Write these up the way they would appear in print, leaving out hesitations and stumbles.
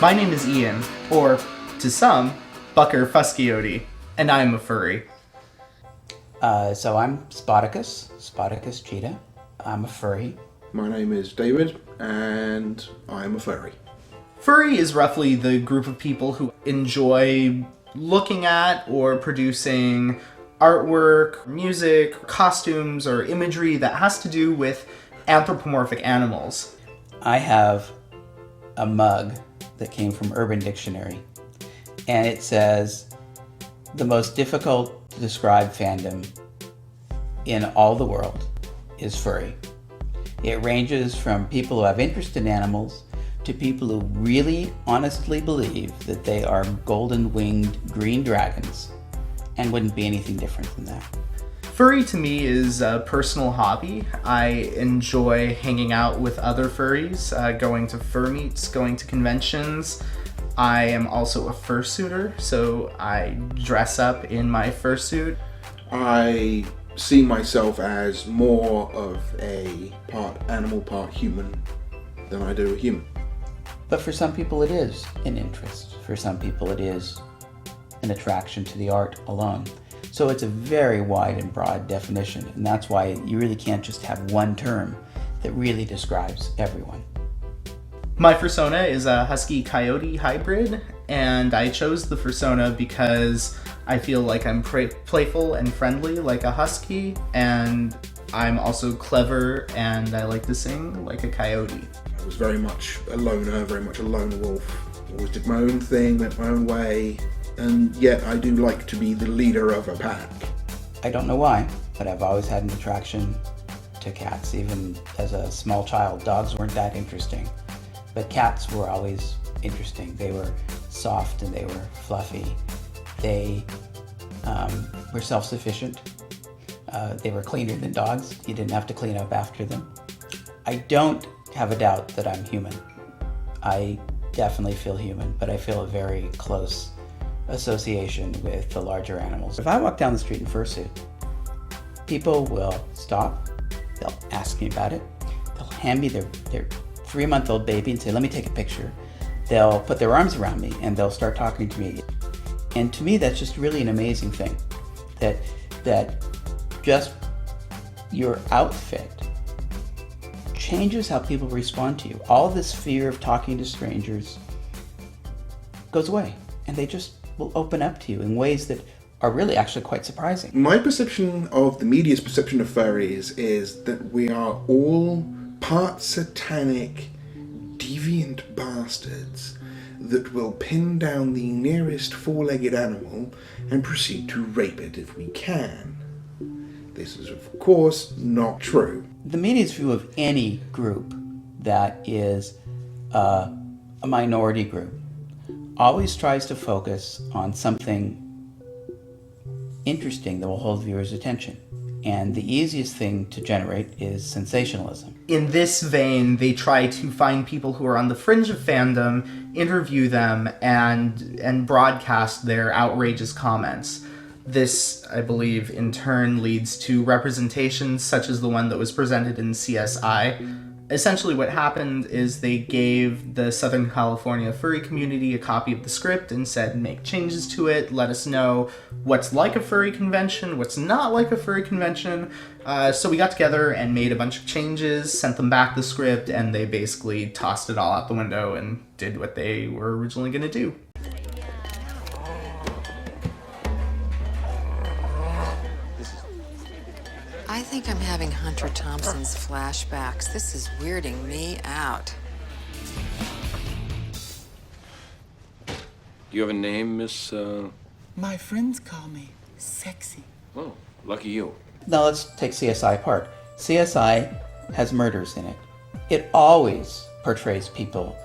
My name is Ian, or, to some, Bucker Fuskyote, and I'm a furry. So I'm Spottacus cheetah. I'm a furry. My name is David, and I'm a furry. Furry is roughly the group of people who enjoy looking at or producing artwork, music, costumes, or imagery that has to do with anthropomorphic animals. I have a mug that came from Urban Dictionary, and it says, the most difficult to describe fandom in all the world is furry. It ranges from people who have interest in animals to people who really honestly believe that they are golden-winged green dragons and wouldn't be anything different than that. Furry to me is a personal hobby. I enjoy hanging out with other furries, going to fur meets, going to conventions. I am also a fursuiter, so I dress up in my fursuit. I see myself as more of a part animal, part human than I do a human. But for some people it is an interest. For some people it is an attraction to the art alone. So it's a very wide and broad definition, and that's why you really can't just have one term that really describes everyone. My fursona is a husky-coyote hybrid, and I chose the fursona because I feel like I'm playful and friendly like a husky, and I'm also clever, and I like to sing like a coyote. I was very much a loner, very much a lone wolf. Always did my own thing, went my own way, and yet I do like to be the leader of a pack. I don't know why, but I've always had an attraction to cats. Even as a small child, dogs weren't that interesting, but cats were always interesting. They were soft and they were fluffy. They were self-sufficient. They were cleaner than dogs. You didn't have to clean up after them. I don't have a doubt that I'm human. I definitely feel human, but I feel a very close association with the larger animals. If I walk down the street in fursuit, people will stop, they'll ask me about it, they'll hand me their 3-month-old baby and say, let me take a picture. They'll put their arms around me and they'll start talking to me. And to me, that's just really an amazing thing, that just your outfit changes how people respond to you. All this fear of talking to strangers goes away, and they just will open up to you in ways that are really actually quite surprising. My perception of the media's perception of furries is that we are all part satanic, deviant bastards that will pin down the nearest four-legged animal and proceed to rape it if we can. This is, of course, not true. The media's view of any group that is a minority group always tries to focus on something interesting that will hold viewers' attention. And the easiest thing to generate is sensationalism. In this vein, they try to find people who are on the fringe of fandom, interview them, and broadcast their outrageous comments. This, I believe, in turn leads to representations such as the one that was presented in CSI. Essentially what happened is they gave the Southern California furry community a copy of the script and said, make changes to it, let us know what's like a furry convention, what's not like a furry convention. So we got together and made a bunch of changes, sent them back the script, and they basically tossed it all out the window and did what they were originally going to do. I think I'm having Hunter Thompson's flashbacks. This is weirding me out. Do you have a name, Miss, My friends call me sexy. Oh, lucky you. Now let's take CSI apart. CSI has murders in it. It always portrays people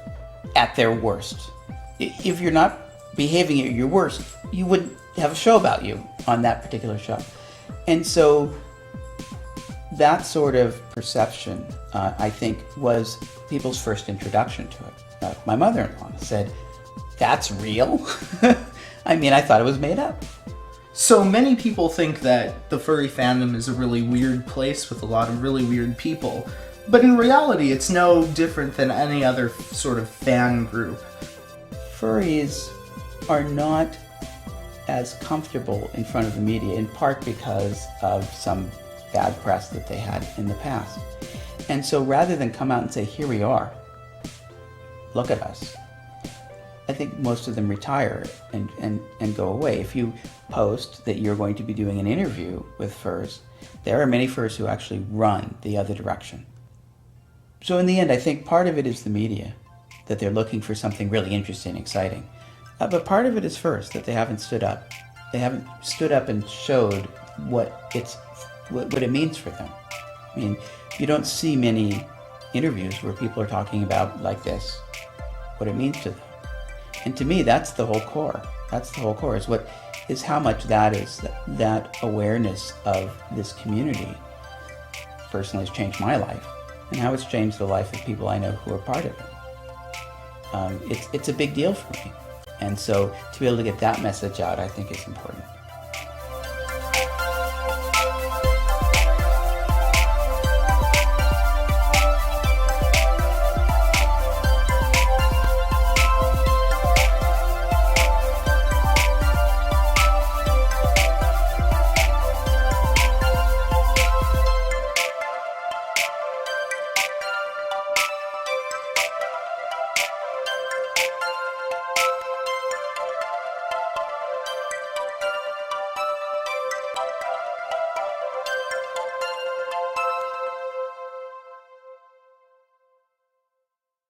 at their worst. If you're not behaving at your worst, you wouldn't have a show about you on that particular show. And so that sort of perception, I think, was people's first introduction to it. My mother-in-law said, that's real? I mean, I thought it was made up. So many people think that the furry fandom is a really weird place with a lot of really weird people, but in reality it's no different than any other sort of fan group. furries are not as comfortable in front of the media, in part because of some bad press that they had in the past. And so rather than come out and say, here we are, look at us, I think most of them retire and go away. If you post that you're going to be doing an interview with furs, there are many furs who actually run the other direction. So in the end, I think part of it is the media, that they're looking for something really interesting, exciting. But part of it is first, that they haven't stood up. They haven't stood up and showed what it means for them. I mean, you don't see many interviews where people are talking about, like this, what it means to them. And to me, that's the whole core. That's the whole core, is how much that awareness of this community personally has changed my life, and how it's changed the life of people I know who are part of it. It's a big deal for me. And so to be able to get that message out, I think is important.